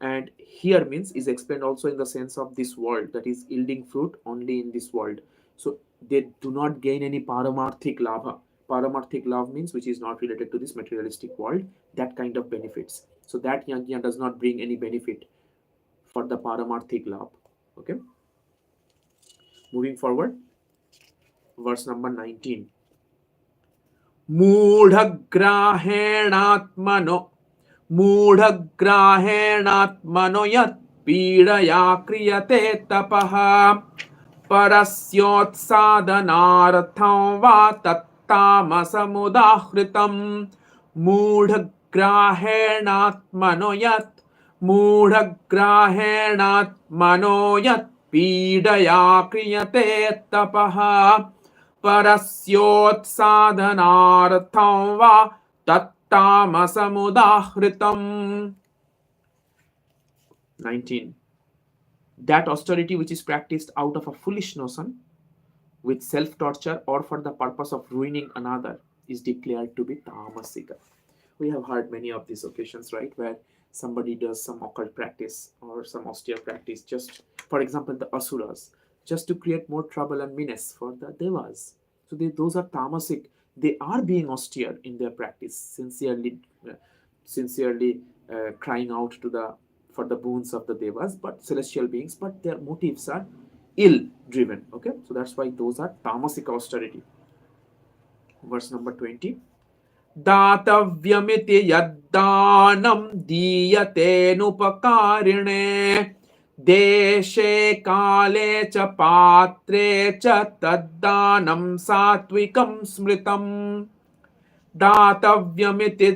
And here means is explained also in the sense of this world, that is yielding fruit only in this world. So they do not gain any paramarthik labha. Paramarthik love means which is not related to this materialistic world, that kind of benefits. So that yajna does not bring any benefit for the paramarthik love. Okay. Moving forward, verse number 19. मूढग्राहेणात्मनो यत् पीडया क्रियते तपः परस्योत्सादनार्थं वा तत्तामसमुदाहृतम्. मूढग्राहेणात्मनो यत् पीडया क्रियते तपः परस्योत्साधनार्थं वा तत्तामसमुदाहृतम्. 19. That austerity which is practiced out of a foolish notion, with self-torture or for the purpose of ruining another, is declared to be tamasika. We have heard many of these occasions, right, where somebody does some occult practice or some austere practice, just for example the asuras, just to create more trouble and menace for the devas. So those are tamasic. They are being austere in their practice, sincerely crying out for the boons of the devas, but celestial beings, but their motives are ill driven. Okay, so that's why those are tamasic austerity. Verse number 20. दातव्यमिति यद्दानं दीयतेनुपकारिणे देशे काले च पात्रे च तद्दानं सात्विकं स्मृतम्. दातव्यमिति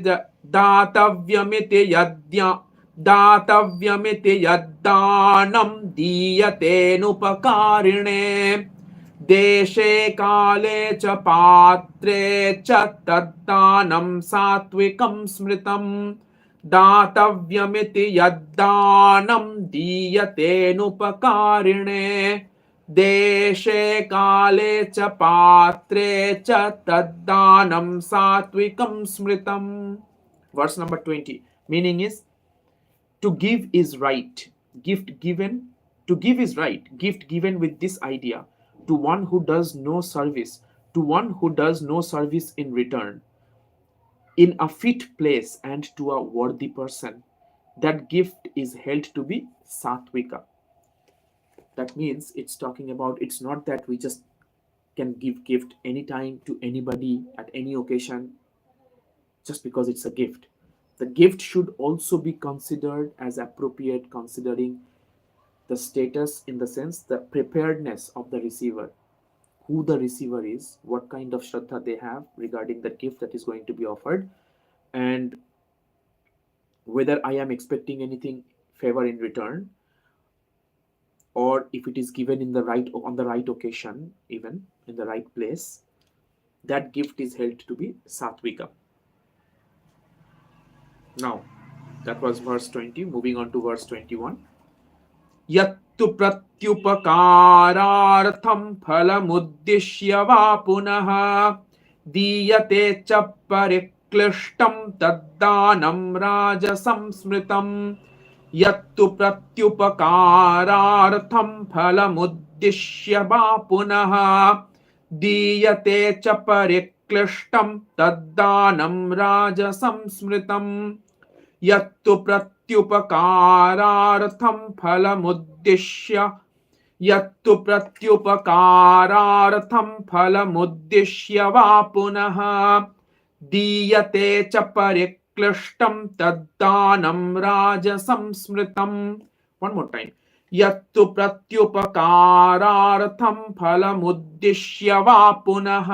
यद्दानं दीयतेनुपकारिणे देशे काले च पात्रे च तद्दानं सात्विकं स्मृतम्. दातव्यमिति यद्दानं दीयतेनुपकारिणे देशे काले च पात्रे च तद्दानं सात्विकं स्मृतम्. Verse number 20. Meaning is, to give is right. To give is right. Gift given with this idea to one who does no service, in return, in a fit place and to a worthy person, that gift is held to be satvika. That means it's talking about, it's not that we just can give gift anytime to anybody at any occasion just because it's a gift. The gift should also be considered as appropriate, considering the status, in the sense the preparedness of the receiver, who the receiver is, what kind of shraddha they have regarding the gift that is going to be offered, and whether I am expecting anything favor in return, or if it is given on the right occasion, even in the right place, that gift is held to be Sattvika. Now, that was verse 20. Moving on to verse 21. Yattu pratyupakarartham phalamuddishya va punaha diyate cha pariklishtam taddanam rajasam smritam. Yattu pratyupakarartham phalamuddishya va punaha diyate cha pariklishtam taddanam rajasam smritam. यत्तु प्रत्युपकारार्थं फलमुद्दिश्य यत्तु प्रत्युपकारार्थं फलमुद्दिश्य वा पुनः दीयते च परिक्लिष्टं तद्दानं राजसंस्मृतम्. One more time. यत्तु प्रत्युपकारार्थं फलमुद्दिश्य वा पुनः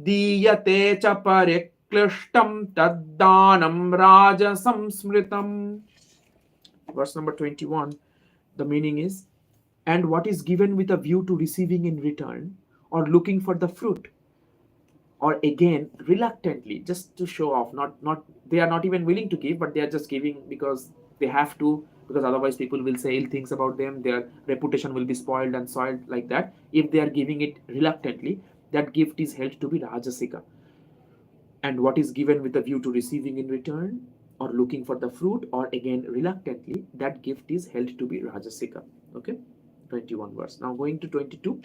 दीयते च परिक्लिष्टं तद्दानं राजसंस्मृतम्. Verse number 21, the meaning is, and what is given with a view to receiving in return, or looking for the fruit, or again reluctantly, just to show off, not they are not even willing to give, but they are just giving because they have to, because otherwise people will say ill things about them, their reputation will be spoiled and soiled, like that. If they are giving it reluctantly, that gift is held to be rajasika. And what is given with a view to receiving in return, or looking for the fruit, or again reluctantly, that gift is held to be rajasika. Okay, 21 verse. Now going to 22.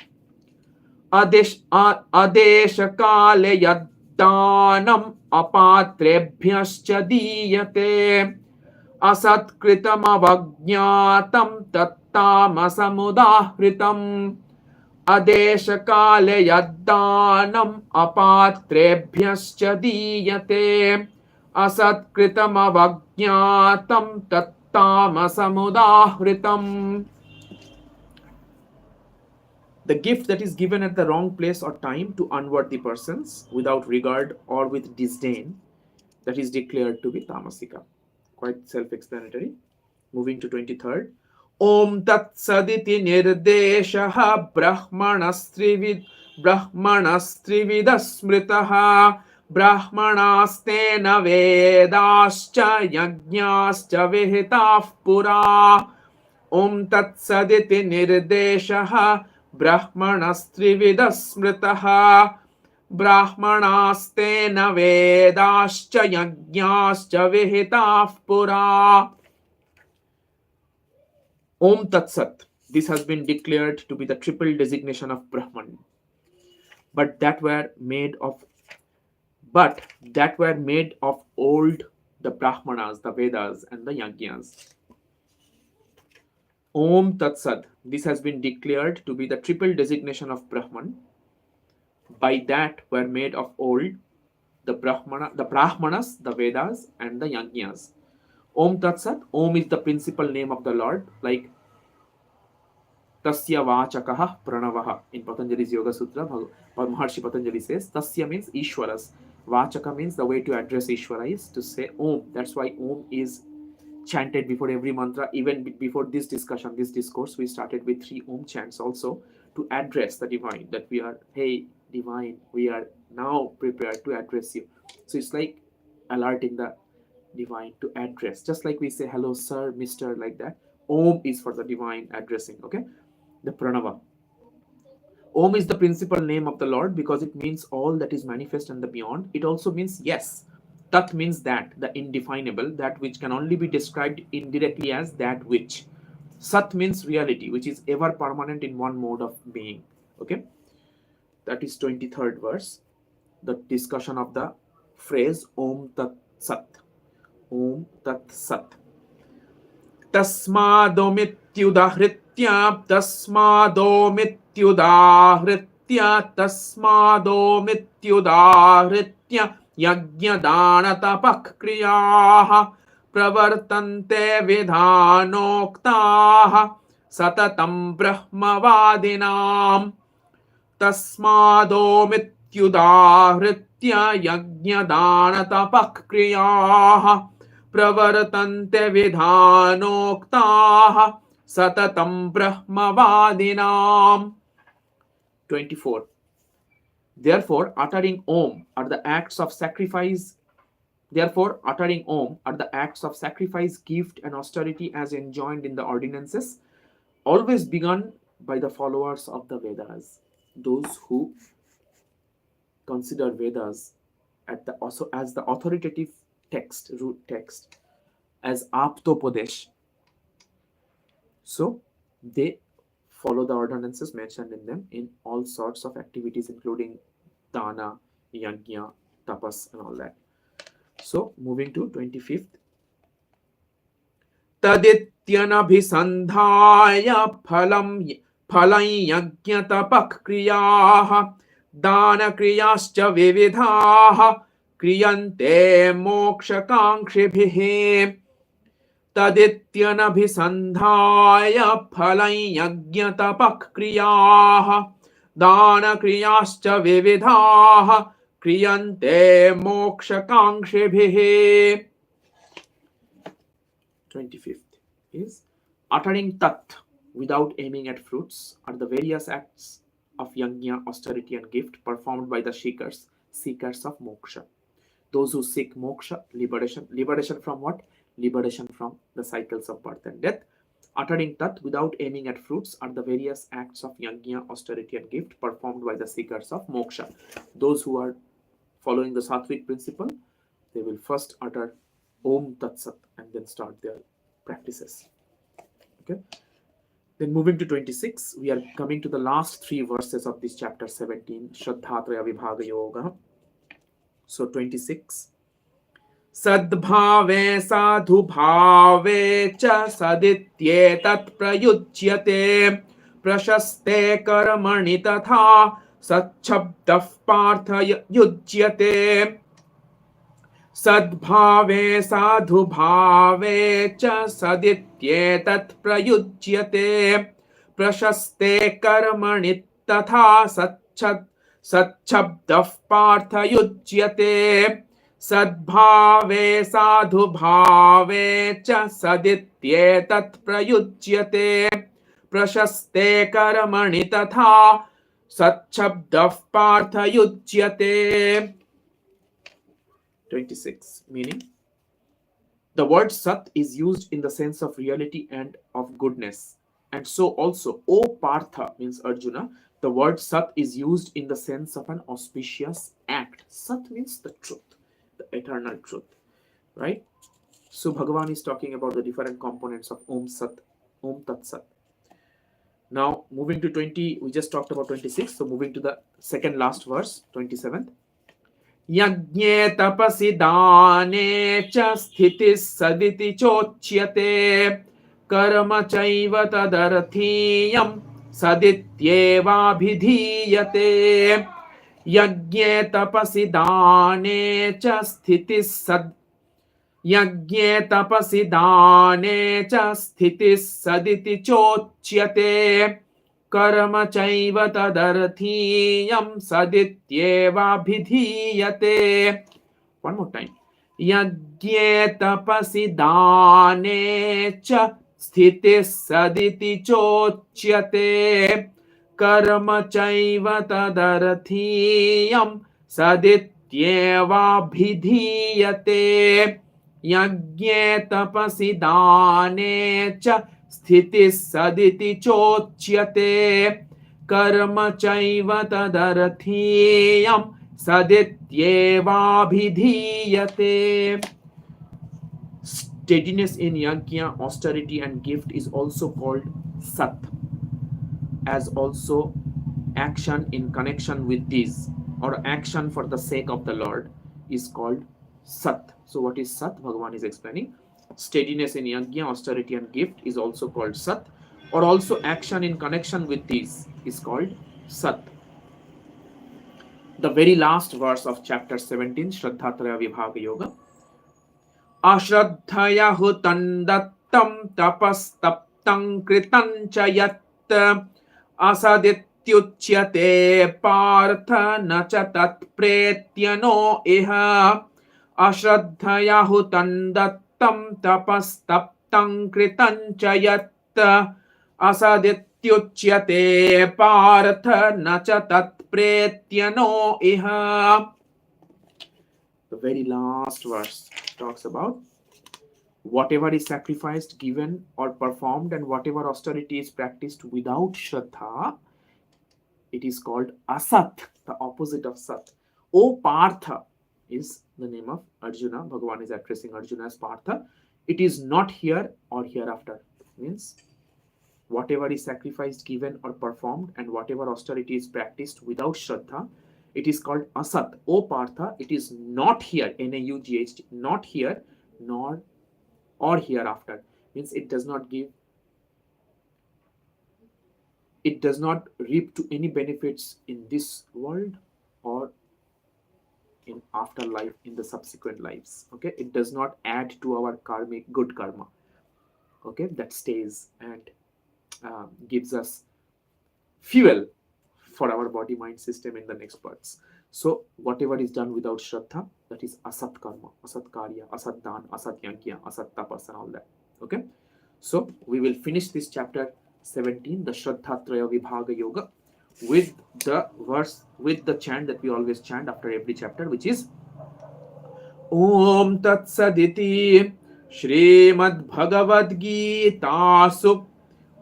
Adeshakale yaddanam apatrebhyascha diyate asatkritam avagnatam tattamasamudahritam. Adeshakale yaddanam apatrebhyascha diyate asatkritam avagnatam tattamasamudahritam. The gift that is given at the wrong place or time to unworthy persons without regard or with disdain, that is declared to be tamasika. Quite self-explanatory. Moving to 23rd. Om tat saditi nirdeshaha brahmanastrividasmritaha brahmanastena vedascha yajñascha vihitah pura. Om tat saditi nirdeshaha brahmanastrividasmritaha brahmanastena vedascha yajñascha vihitah pura. Om Tat Sat. This has been declared to be the triple designation of Brahman. But that were made of old the Brahmanas, the Vedas, and the Yajnas. Om Tat Sat. This has been declared to be the triple designation of Brahman. By that were made of old the Brahmanas, the Vedas, and the Yajnas. Om Tat Sat. Om is the principal name of the Lord, like Tasya Vachakaha Pranavaha in Patanjali's Yoga Sutra. Maharshi Patanjali says Tasya means Ishwaras. Vachaka means the way to address Ishwara is to say Om. That's why Om is chanted before every mantra. Even before this discussion, this discourse, we started with 3 Om chants also to address the divine, that we are, hey divine, we are now prepared to address you. So it's like alerting the divine to address, just like we say hello sir, Mr., like that. Om is for the divine addressing. Okay, the pranava. Om is the principal name of the Lord because it means all that is manifest and the beyond. It also means yes. Tat means that, the indefinable, that which can only be described indirectly as that which. Sat means reality, which is ever permanent in one mode of being. Okay, that is 23rd verse. The discussion of the phrase Om Tat Sat. Om Tat Sat. Tasmadomityudahritya yajñadanatapakriyah pravartante vidhanoktaah satatam brahmavadinam. Tasmadomityudahritya yajñadanatapakriyah pravartante vidhanoktaah satatam brahmavadinam. 24. Therefore, uttering Om are the acts of sacrifice. Therefore, uttering Om are the acts of sacrifice, gift, and austerity as enjoined in the ordinances, always begun by the followers of the Vedas, those who consider Vedas also as the authoritative text, root text, as Aptopadesh. So they follow the ordinances mentioned in them in all sorts of activities, including dana, yajna, tapas, and all that. So moving to 25th. तदित्यनभिसन्धाय फलं यज्ञतपः क्रियाः दानक्रियाश्च विविधाः क्रियन्ते मोक्षकाङ्क्षिभिः तदित्यनभिसन्धाय फलं यज्ञतपः क्रियाः दानक्रियाश्च विविधाः क्रियन्ते मोक्षकाङ्क्षिभिः. 25th is uttering tat without aiming at fruits are the various acts of yajna, austerity, and gift performed by the seekers of moksha. Those who seek moksha, liberation. Liberation from what? Liberation from the cycles of birth and death. Uttering tat without aiming at fruits are the various acts of yajna, austerity, and gift performed by the seekers of moksha. Those who are following the Sattvic principle, they will first utter Om Tat Sat and then start their practices. Okay. Then moving to 26, we are coming to the last three verses of this chapter 17, Shraddhatraya Vibhaga Yoga. So 26. Sadbhave sadhu bhave cha sadityetat prayujyate prashaste karmani tatha satchabdah partha yujyate. Sadbhave sadhu bhave cha sadityetat prayujyate prashaste karmani tatha satchabdah partha yujyate. Sadbhave sadhu bhave cha sadityetat prayujyate prashaste karmani tatha satchabdah partha yujyate. 26. Meaning, the word Sat is used in the sense of reality and of goodness. And so also, O Partha means Arjuna, the word Sat is used in the sense of an auspicious act. Sat means the truth, the eternal truth, right? So Bhagavan is talking about the different components of Om Sat, Om Tat Sat. Now moving to 20, we just talked about 26. So moving to the second last verse, 27th. Yajne tapasi dane cha sthiti saditi chocyate karma chaiva tadarthiyam sadityeva bhidhiyate. Yajne tapasi dane cha sthiti Yajne tapasi dane cha sthiti saditi chocyate karma chaiva tadarthiyam sadityeva bhidhiyate. One more time. Yajne tapasi dane cha sthiti saditi chocyate karma chaiva tadarthiyam sadityeva bhidhiyate. Yajne tapasi dane cha sthiti saditi chocyate karma chaiva tadarthiyam sadityeva bhidhiyate. Steadiness in yajna, austerity, and gift is also called Sat, as also action in connection with these or action for the sake of the Lord is called Sat. So what is Sat? Bhagavan is explaining. Steadiness in yajna, austerity, and gift is also called Sat, or also action in connection with these is called Sat. The very last verse of chapter 17, Shraddhatraya Vibhaga Yoga. Ashraddhaya hutan dattam tapastaptam kritam cha yat asadityuchyate partha na cha tat pretyano iha. Ashraddhaya hutan dattam tapastaptam kritam cha yat ityuchyate partha nacha tat pretyano iha. The very last verse talks about whatever is sacrificed, given, or performed, and whatever austerity is practiced without Shraddha, it is called Asat, the opposite of Sat. O Partha is the name of Arjuna. Bhagavan is addressing Arjuna as Partha. It is not here or hereafter. Means whatever is sacrificed, given, or performed, and whatever austerity is practiced without Shraddha, it is called Asat. O Partha, it is not here, N-A-U-G-H-T, not here, nor or hereafter. Means it does not give, it does not reap to any benefits in this world or in afterlife, in the subsequent lives. Okay, it does not add to our karmic good karma. Okay, that stays and gives us fuel for our body mind system in the next parts. So whatever is done without Shraddha, that is asat karma, asat karya, asat dan, asat yajna, asat tapas, and all that. Okay, so we will finish this chapter 17, the Shraddha Traya Vibhaga Yoga, with the verse, with the chant that we always chant after every chapter, which is Om Tat Saditi Shrimad Bhagavad Gita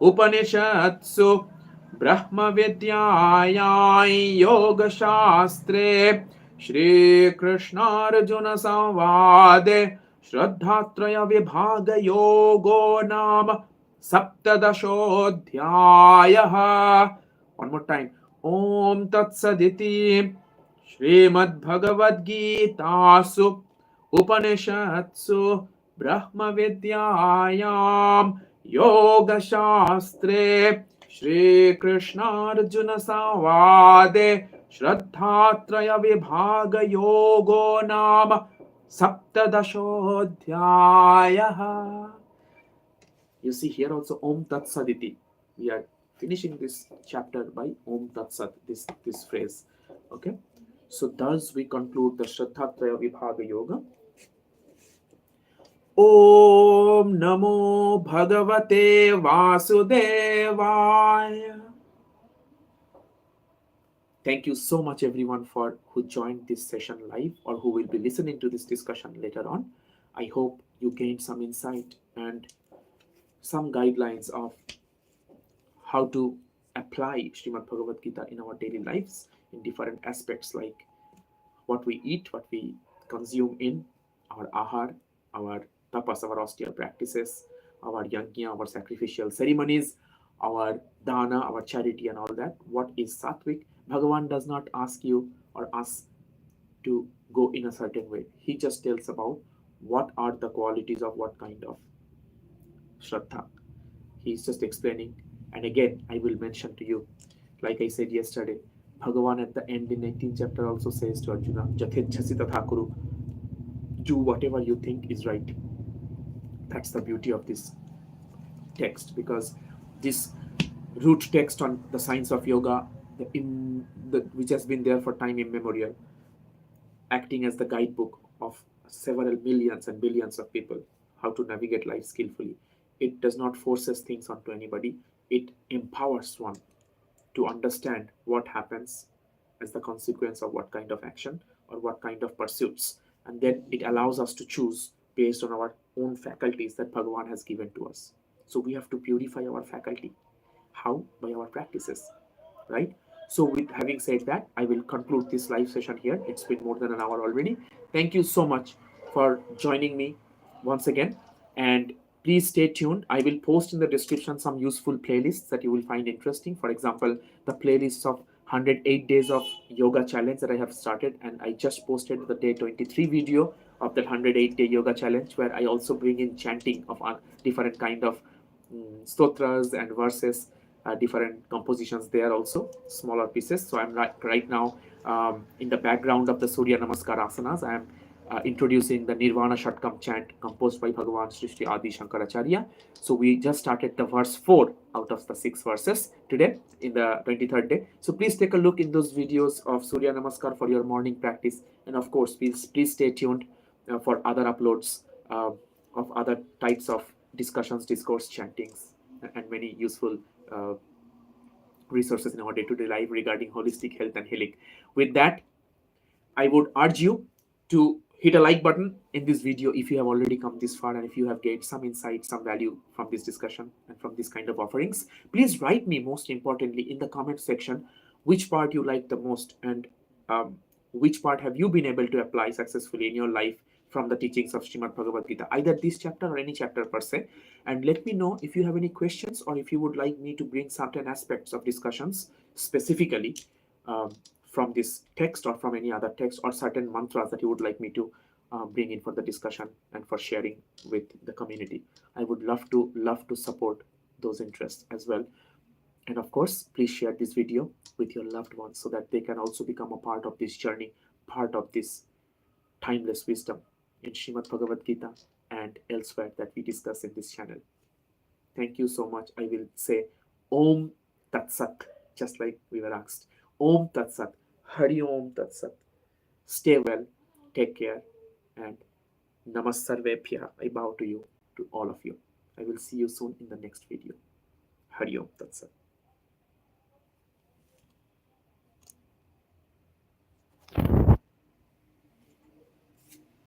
Upanishatsu Brahma Vidyayai Yoga Shastre Shri Krishna Arjuna Samvade Shraddhatraya Vibhaga Yogo Nama Saptadashodhyayaha. One more time. Om Tat Saditi Shrimad Bhagavad Gita Upanishatsu Brahma Vidyayam Yoga Shastre Shri Krishna Arjuna Samvade Shraddhatraya Vibhaga Yogo Nama Saptadashodhyayaha. You see here also Om Tat Saditi. We are finishing this chapter by Om Tat Sat, this phrase. Okay. So thus we conclude the Shraddhatraya Vibhaga Yoga. Om Namo Bhagavate Vasudevaya. Thank you so much everyone for who joined this session live or who will be listening to this discussion later on. I hope you gained some insight and some guidelines of how to apply Shrimad Bhagavad Gita in our daily lives in different aspects like what we eat, what we consume in our ahar, our tapas, our austere practices, our yajna, our sacrificial ceremonies, our dana, our charity, and all that. What is Sattvic? Bhagavan does not ask you or us to go in a certain way. He just tells about what are the qualities of what kind of Shraddha. He's just explaining. And again, I will mention to you, like I said yesterday, Bhagavan at the end in 19th chapter also says to Arjuna, Jathechasi tatha kuru, do whatever you think is right. That's the beauty of this text, because this root text on the science of yoga, which has been there for time immemorial, acting as the guidebook of several millions and billions of people, how to navigate life skillfully. It does not forces things onto anybody. It empowers one to understand what happens as the consequence of what kind of action or what kind of pursuits. And then it allows us to choose based on our own faculties that Bhagavan has given to us. So we have to purify our faculty. How? By our practices, right? So with having said that, I will conclude this live session here. It's been more than an hour already. Thank you so much for joining me once again. And please stay tuned. I will post in the description some useful playlists that you will find interesting. For example, the playlists of 108 days of yoga challenge that I have started, and I just posted the day 23 video of that 108-day yoga challenge, where I also bring in chanting of different kind of stotras and verses, different compositions there also, smaller pieces. So I'm right now in the background of the Surya Namaskar asanas, I am introducing the Nirvana Shatkam chant composed by Bhagavan Srishti Adi Shankaracharya. So we just started the verse 4 out of the 6 verses today in the 23rd day. So please take a look in those videos of Surya Namaskar for your morning practice. And of course, please stay tuned for other uploads of other types of discussions, discourse, chantings, and many useful resources in our day-to-day life regarding holistic health and healing. With that, I would urge you to hit a like button in this video if you have already come this far, and if you have gained some insight, some value from this discussion and from this kind of offerings. Please write me, most importantly, in the comment section, which part you like the most, and which part have you been able to apply successfully in your life from the teachings of Shrimad Bhagavad Gita, either this chapter or any chapter per se. And let me know if you have any questions, or if you would like me to bring certain aspects of discussions specifically from this text or from any other text, or certain mantras that you would like me to bring in for the discussion and for sharing with the community. I would love to support those interests as well. And of course, please share this video with your loved ones so that they can also become a part of this journey, part of this timeless wisdom in Shrimad Bhagavad Gita and elsewhere that we discuss in this channel. Thank you so much. I will say Om Tat Sat, just like we were asked. Om Tat Sat. Hari Om Tat Sat. Stay well, take care, and Namasarvebhya. I bow to you, to all of you. I will see you soon in the next video. Hari Om Tat Sat.